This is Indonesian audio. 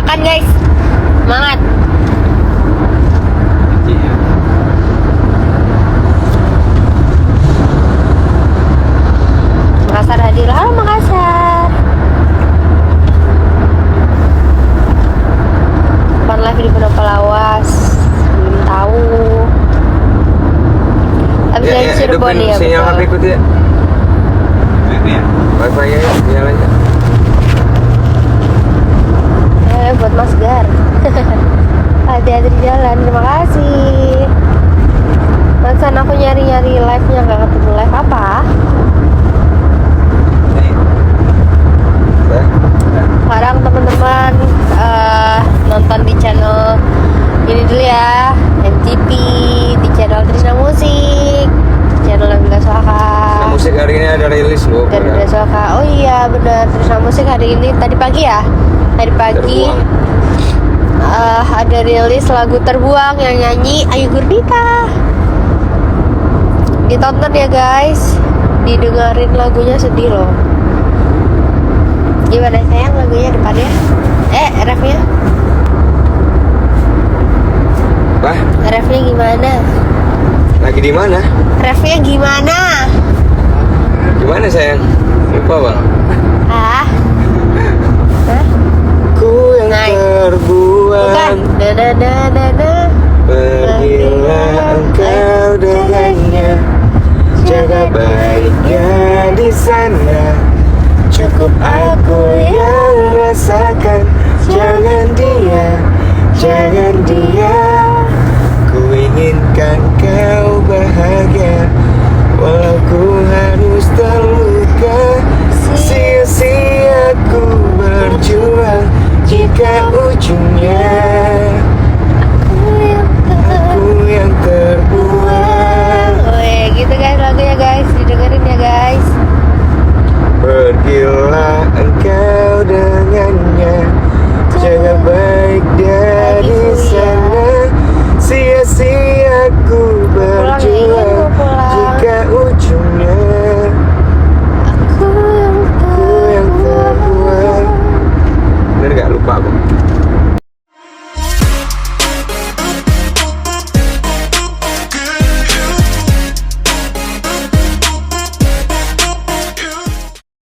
makan guys. Semangat. Makassar hadir. Halo Makassar. Kapan live di Pondok Lawas? Belum tahu. Habis dari Cirebon ya, sinyal HP ku ya. Ini ya. Wifi nya nyalain. Buat Mas Gar. Hati-hati di jalan. Terima kasih. Barusan aku nyari-nyari live-nya gak ketemu live apa? Sekarang teman-teman nonton di channel ini dulu ya, MTP, di channel Trisna Musik, channel Nabila Sohaka. Trisna Musik hari ini ada rilis loh. Dan Nabila Sohaka. Oh iya benar, Trisna Musik hari ini tadi pagi ya. Tadi pagi ada rilis lagu Terbuang yang nyanyi Ayu Gurdita. Ditonton ya guys, didengerin lagunya sedih loh. Gimana sayang lagunya depannya? Refnya? Wah, Refnya gimana? lagi di mana? Refnya gimana? Gimana sayang? Lupa bang. Hah? Ku yang Bukan. terbuang. Da. Pergilah engkau dengannya, jaga baiknya di sana. Cukup aku yang rasakan. Jangan dia. Ku inginkan kau bahagia, walau ku harus terluka. Sia-sia ku berjuang jika ujungnya aku yang terbuang. Oh ya gitu guys lagunya guys, didengerin ya guys. Pergilah